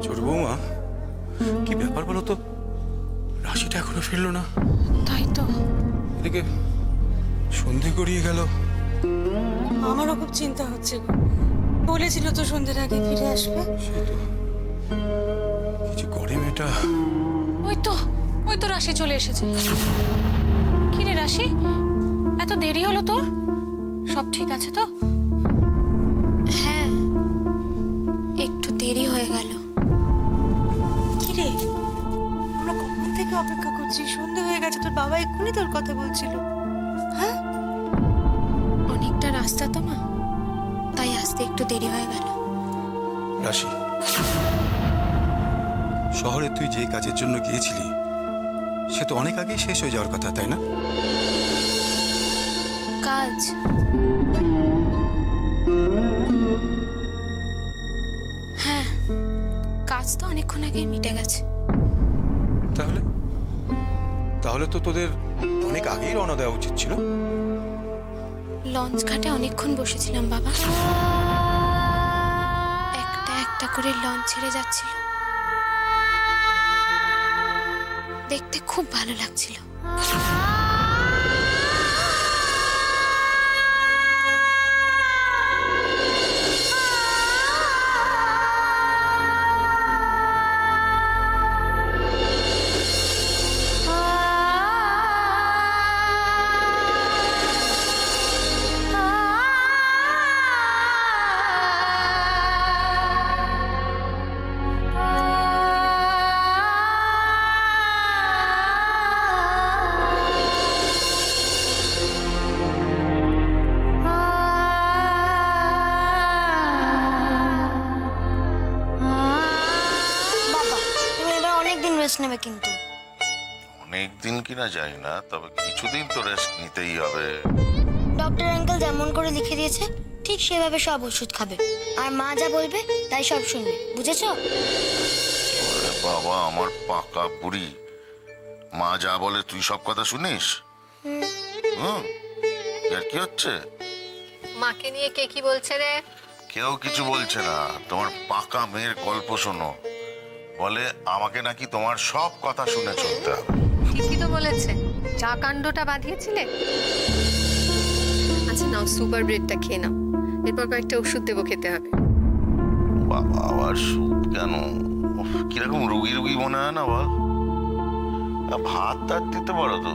ছোট বৌমা, কি ব্যাপার বলো তো? রাশিটা এখনো ফিরলো না। তাই তো, এদিকে সন্ধে গড়িয়ে গেল। আমারও খুব চিন্তা হচ্ছে গো। বলেছিল তো সন্ধ্যের আগে ফিরে আসবে। সে তো কিছু করে মেয়েটা। ওই তো রাশি চলে এসেছে। কি রে রাশি, এত দেরি হলো তোর? সব ঠিক আছে তো? হ্যাঁ, একটু দেরি হয়ে গেল। কি রে, আমরা কখন থেকে অপেক্ষা করছি, সন্ধে হয়ে গেছে, তোর বাবা এক্ষুনি তোর কথা বলছিল। হ্যাঁ, অনেকটা রাস্তা তো মা, তাই আসতে একটু দেরি হয়ে গেল। রাশি, শহরে তুই যে কাজের জন্য গিয়েছিলি সে তো অনেক আগেই শেষ হয়ে যাওয়ার কথা, তাই না? কাজ? হ্যাঁ, কাজ তো অনেকক্ষণ আগেই মিটে গেছে। তাহলে তাহলে তো তোদের অনেক আগেই রওনা দেওয়া উচিত ছিল। লঞ্চ ঘাটে অনেকক্ষণ বসেছিলাম বাবা, একটা একটা করে লঞ্চ ছেড়ে যাচ্ছিল, দেখতে খুব ভালো লাগছিল। বাবা, তুমি এবার অনেকদিন রেস্ট নেবে কিন্তু। অনেক দিন কিনা জানি না, তবে কিছুদিন তো রেস্ট নিতেই হবে। ডক্টর আঙ্কেল যেমন করে লিখে দিয়েছে ঠিক সেভাবে সব ওষুধ খাবে, আর মা যা বলবে তাই সব শুনবে, বুঝেছো? ওরে বাবা, আমার পাকা বুড়ি, মা যা বলে তুই সব কথা শুনিস? হুম, আর কি হচ্ছে? মাকে নিয়ে কে কি বলছে রে? কেউ কিছু বলছে না, তোমার পাকা মেয়ের গল্প শোনো। বলে আমাকে নাকি তোমার সব কথা শুনে চলতে হবে। ঠিকই তো বলেছে, যা কাণ্ডটা বাঁধিয়েছিলে। আচ্ছা নাও, সুপার ব্রেডটা খেয়ে নাও, এরপর কয়েকটা ওষুধ দেবো, খেতে হবে। বাবা, আবার সুদ কেন? উফ, কিরকম রুগী রুগী মনে হয় না বল? ভাত টাত দিতে পারো তো।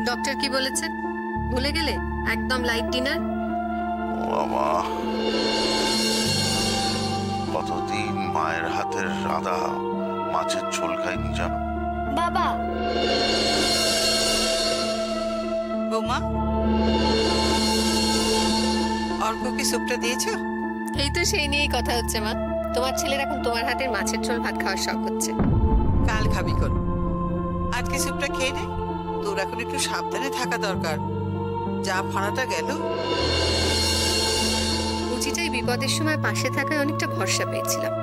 ডক্টর কি বলেছে ভুলে গেলে? একদম লাইট ডিনার। বাবা, কতদিন মায়ের হাতের রাঁধা মাছের ঝোল খাইনি জানো? বাবা, বৌমা, অর্ককে স্যুপটা দিয়েছো? এই তো সেই নিয়েই কথা হচ্ছে মা। তোমার ছেলের এখন তোমার হাতের মাছের ঝোল ভাত খাওয়ার শখ হচ্ছে। কাল খাবি কোন, আজকে স্যুপটা খেয়ে নে। তোর এখন একটু সাবধানে থাকা দরকার, যা ভাড়াটা গেল। উচিটাই বিপদের সময় পাশে থাকায় অনেকটা ভরসা পেয়েছিলাম।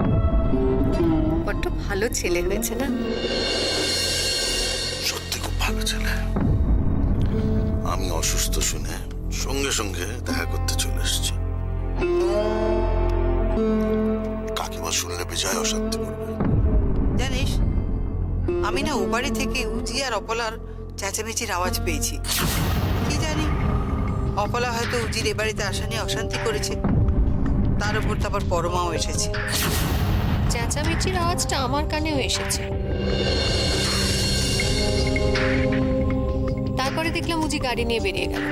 বড্ড ভালো ছেলে হয়েছে না? সত্যি খুব ভালো ছেলে। আমি অসুস্থ শুনে সঙ্গে সঙ্গে দেখা করতে চলে এসেছি। কাকিমা শুনলে বেজায় অশান্তি করবে। জানিস, আমি না ও বাড়ি থেকে উজি আর অপলার চেঁচামেচির আওয়াজ পেয়েছি। কি জানি, অপলা হয়তো উজির এ বাড়িতে আসা নিয়ে অশান্তি করেছে, তার উপর তো আবার পরমাও এসেছে। চেঁচামেচির আওয়াজটা আমার কানেও এসেছে। তারপরে দেখলাম উজি গাড়ি নিয়ে বেরিয়ে গেল।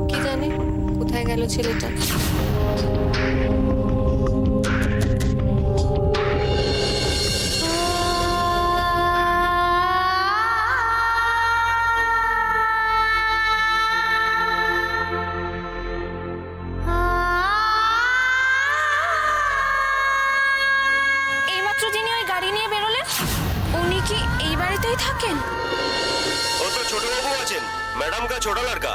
কি জানি কোথায় গেল ছেলেটা। এইমাত্র যিনি ওই গাড়ি নিয়ে বেরোলেন, উনি কি এই বাড়িতেই থাকেন? वो तो छोटे बाबू आছেন, मैडम का छोटा लड़का।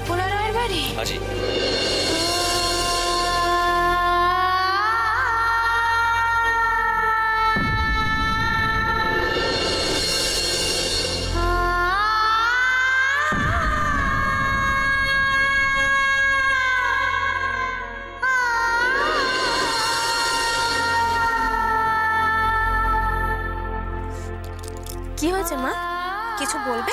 অপলা রায়ের বাড়ি? আজি কি হয়েছে মা? কিছু বলবে?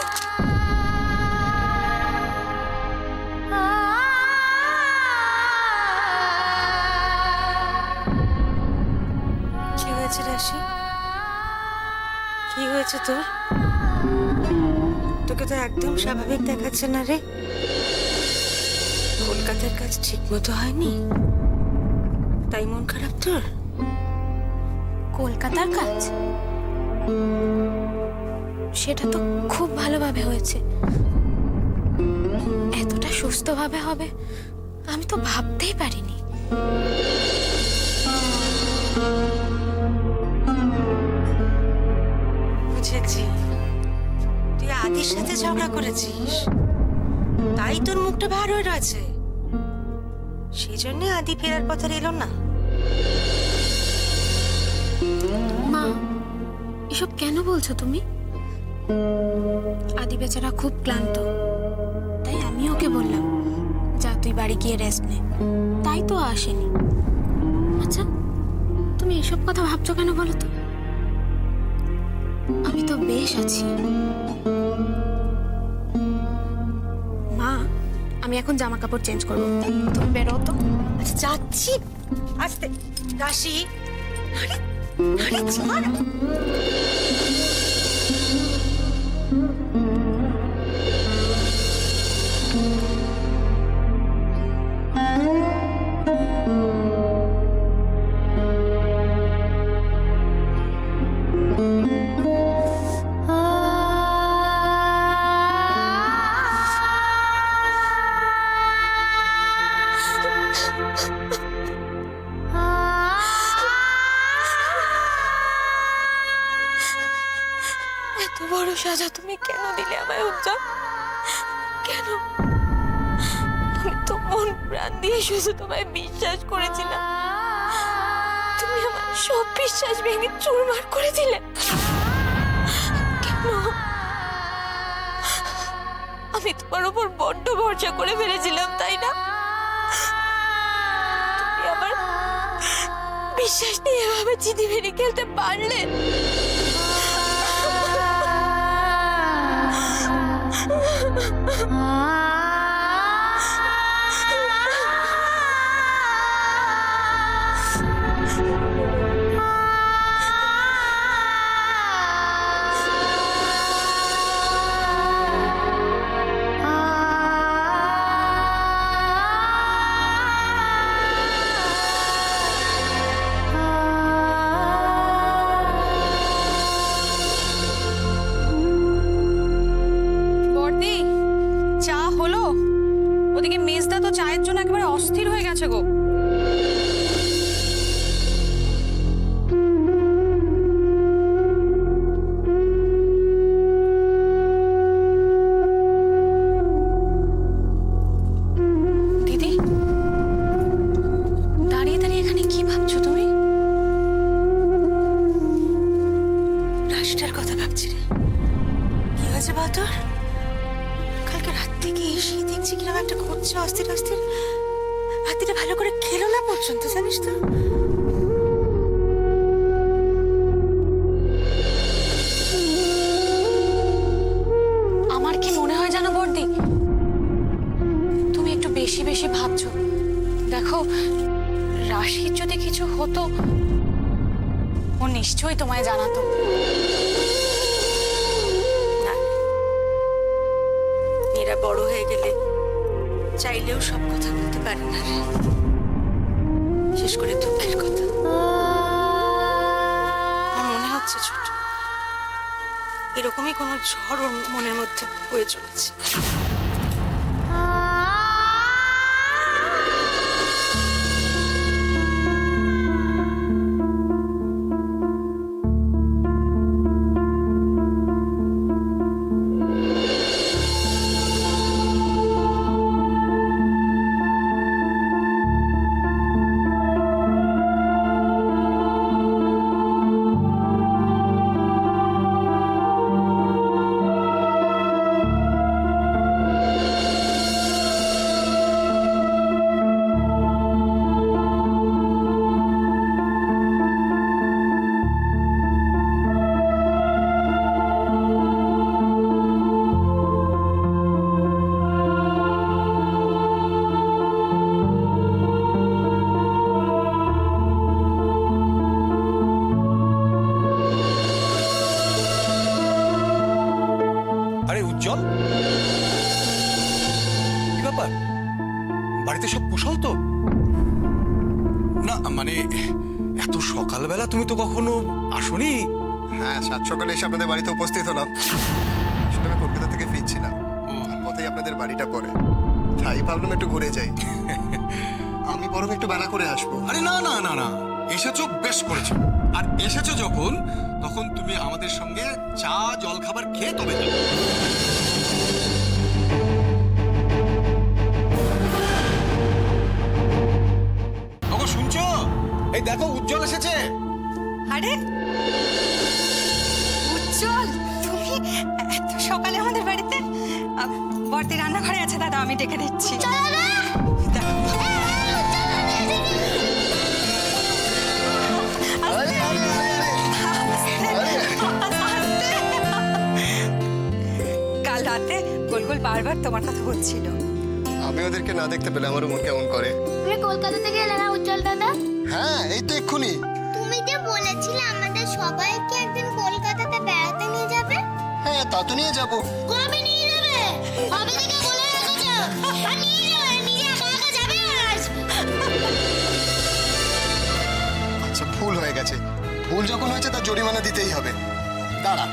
কি হয়েছে রাশি? কি হয়েছে তোর? তোকে তো একদম স্বাভাবিক দেখাচ্ছে না রে। কলকাতার কাজ ঠিক মতো হয়নি, তাই মন খারাপ তোর? কলকাতার কাজ? সেটা তো খুব ভালোভাবে হয়েছে। এতটা সুস্থভাবে হবে আমি তো ভাবতেই পারিনি। বুঝেছি, তুই আদির সাথে ঝগড়া করেছিস, তাই তোর মুখটা ভার হয়ে রয়েছে। সেই জন্য আদি ফেরার পথে এলো না। মা, এসব কেন বলছো তুমি? আদি বেচারা খুব ক্লান্ত, তাই আমি ওকে বললাম যা তুই বাড়ি গিয়ে রেস্ট নে, তাই তো আসেনি। আচ্ছা, তুমি এসব কথা ভাবছো কেন বলো তো? আমি তো বেশ আছি। মা, আমি এখন জামা কাপড় চেঞ্জ করবো, তুমি বেরো তো। আচ্ছা যাচ্ছি, আসতে। রাশি, আরে আরে ছাড়। এত বড় সাজা তুমি কেন দিলে আমায় উজ্জ্বল? কেন? আমি তো মন প্রাণ দিয়ে শুধু তোমায় বিশ্বাস করেছিলাম, তুমি আমার সব বিশ্বাস ভেঙে চুরমার করে দিলে। কেন? আমি তোমার উপর বড্ড ভরসা করে ফেলেছিলাম, তাই না? তুমি আমার বিশ্বাস নিয়ে এভাবে চিঠি মেরে খেলতে পারলে? বর্দি, চা হলো? ওদিকে মেজদা তো চায়ের জন্য একেবারে অস্থির হয়ে গেছে গো। দিদি, দাঁড়িয়ে দাঁড়িয়ে এখানে কি ভাবছো তুমি? রাশিটার কথা ভাবছি রে। কি হয়েছে বল তোর? কালকে রাত থেকে এসে দেখছি কিরকম একটা ঘুরছে অস্থির অস্থির। হাতিটা ভালো করে খেলো না পর্যন্ত, জানিস তো? আমার কি মনে হয় জানো বর্দি, তুমি একটু বেশি বেশি ভাবছো। দেখো, রাশির যদি কিছু হতো ও নিশ্চয়ই তোমায় জানাতো। না, মেয়েরা বড় হয়ে গেলে চাইলেও সব কথা বলতে পারে না রে, বিশেষ করে দুঃখের কথা। আমার মনে হচ্ছে ছোট এরকমই কোনো ঝড় ওর মনের মধ্যে বয়ে চলেছে। আরে উজ্জ্বল, কি ব্যাপার? বাড়িতে সব কুশল তো? না মানে এত সকালবেলা তুমি তো কখনো আসোনি। হ্যাঁ, সাত সকালে এসে আপনাদের বাড়িতে উপস্থিত হলাম। আসলে আমি কলকাতা থেকে ফিরছিলাম, আর পথেই আপনাদের বাড়িটা পড়ে, তাই ভাবলাম একটু ঘুরে যাই। আমি বরং একটু বেলা করে আসবো। আরে না না না না, এসেছো বেশ করেছো। আর এসেছো যখন, তখন তুমি আমাদের সঙ্গে চা জল খাবার খেয়ে তবে যাবে। ওগো শুনছো? এই দেখো উজ্জ্বল এসেছে। আরে উজ্জ্বল, তুমি এত সকালে আমাদের বাড়িতে? বর্তি রান্নাঘরে আছে দাদা, আমি ডেকে দিচ্ছি। দেখো। কাল রাতে গোলগোল বারবার তোমার কথা বলছিল। আমি ওদেরকে না দেখতে পেলে আমারও মন কেমন করে। তুমি কলকাতা থেকে এলে না উজ্জ্বল দাদা? হ্যাঁ, এই তো এক্ষুনি। তুমি যে বলেছিলে আমাদের সবাইকে একদিন কলকাতাতে বেড়াতে নিয়ে যাবে। হ্যাঁ, তা তো নিয়ে যাবো। কবে নিয়ে যাবে? কবে থেকে বলে রেখেছো? আর নিয়ে যাবে, নিয়ে একা একা যাবে আর আসবে। আচ্ছা, ভুল হয়ে গেছে। ভুল যখন হয়েছে তার জরিমানা দিতেই হবে। দাঁড়া।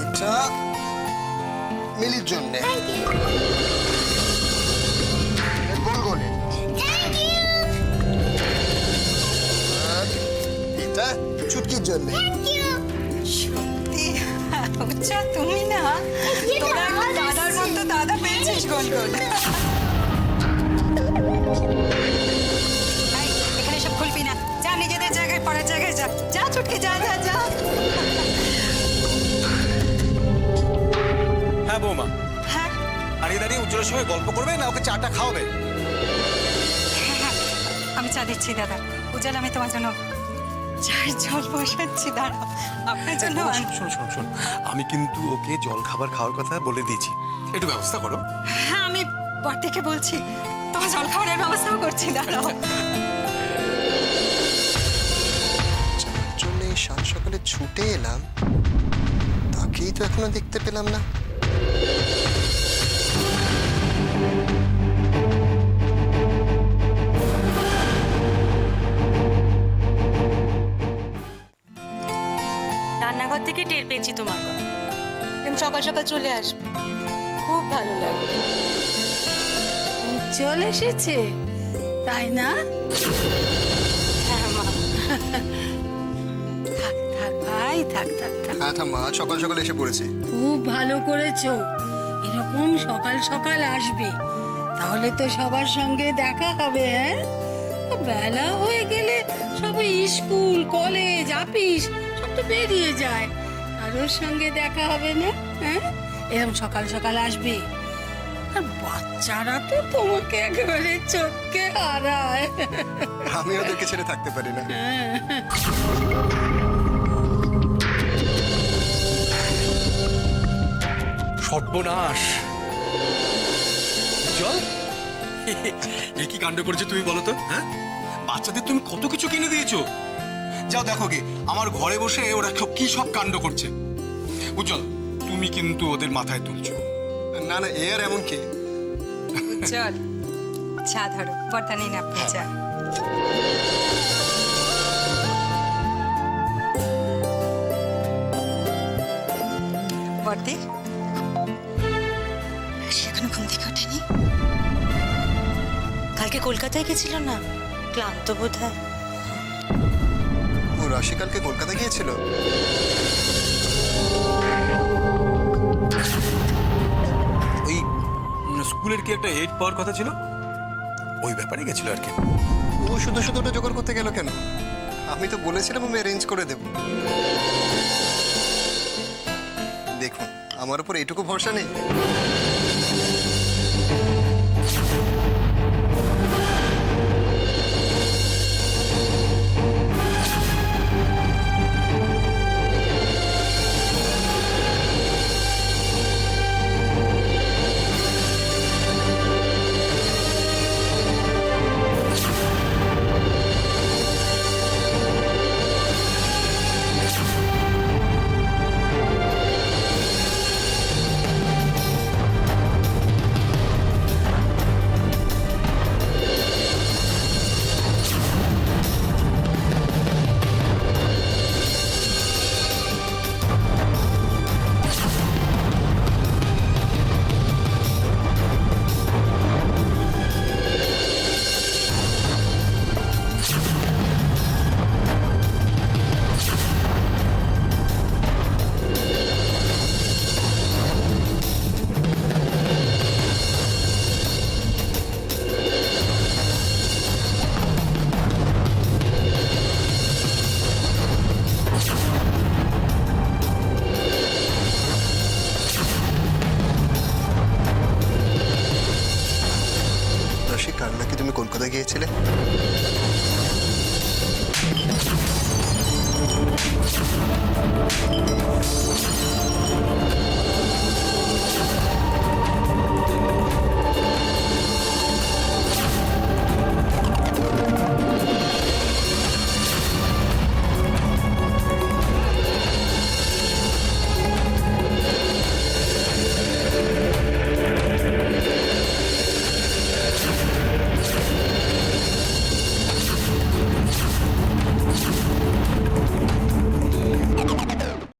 এটা মিলির জন্যে। গোলগোলে। আর এটা চুটকির জন্যে। সত্যি উজ্জ্বল, তুমি না তোরা একটা দাদার মতো দাদা পেয়েছিস গোলগোল। এই, এখানে সব খুলবি না, যা নিজেদের জায়গায় পড়ার জায়গায় যা। যা চুটকি, যা যা যা। হ্যাঁ বৌমা, হ্যাঁ দাঁড়িয়ে দাঁড়িয়ে উজ্জ্বলের সঙ্গে গল্প করবে না ওকে চাটা খাওয়াবে? হ্যাঁ, আমি চা দিচ্ছি দাদা। উজ্জ্বল, আমি তোমার জন্য চায়ের জল বসাচ্ছি, দাঁড়াও। আপনার জন্য শোন শোন শোন, আমি কিন্তু ওকে জল খাবার খাওয়ার কথা বলে দিয়েছি, একটু ব্যবস্থা করো। হ্যাঁ, আমি বর্তিকে বলছি, তোমার জল খাবারের ব্যবস্থাও করছি, দাঁড়াও। যার জন্য এই সাত সকালে ছুটে এলাম, তাকেই তো এখনো দেখতে পেলাম না। রান্নাঘর থেকে টের পেয়েছি তোমার কথা। তুমি সকাল সকাল চলে আসবে, খুব ভালো লাগবে। চলে এসেছে তাই না? হ্যাঁ মা, থাক থাক ভাই, থাক থাক থাক। হ্যাঁ ঠাম্মা, সকাল সকাল এসে পড়েছি। খুব ভালো করেছো, এরকম সকাল সকাল আসবে, তাহলে তো সবার সঙ্গে দেখা হবে। হ্যাঁ, বেলা হয়ে গেলে সবাই স্কুল কলেজ অফিস সব তো বেরিয়ে যায়, কারোর সঙ্গে দেখা হবে না। হ্যাঁ, এরকম সকাল সকাল আসবে। আর বাচ্চারা তো তোমাকে একেবারে চোখকে হারায়। আমি ওদেরকে ছেড়ে থাকতে পারি না। সর্বনাশ! উজ্জ্বল, এ কি কাণ্ড করেছো তুমি বলো তো? হ্যাঁ, বাচ্চাদের তুমি কত কিছু কিনে দিয়েছো। যাও দেখো গে, আমার ঘরে বসে ওরা কি সব কাণ্ড করছে। উজ্জ্বল, তুমি কিন্তু ওদের মাথায় তুলছো। না না, এ আর এমন কি? চল, চা ধরো। বর্তা নিন আপনি চা। বর্তি, সেখানে ঘুম থেকে ওঠেনি? কালকে কলকাতায় গেছিল না, ক্লান্ত বোধ হয়। ও রাশি কালকে কলকাতা গিয়েছিল? ওই স্কুলের কি একটা এইড পাওয়ার কথা ছিল, ওই ব্যাপারে গেছিল আর কি। ও শুধু শুধু ওটা জোগাড় করতে গেল কেন? আমি তো বলেছিলাম আমি অ্যারেঞ্জ করে দেব। দেখুন, আমার উপর এইটুকু ভরসা নেই। কাল নাকি তুমি কলকাতা গিয়েছিলে?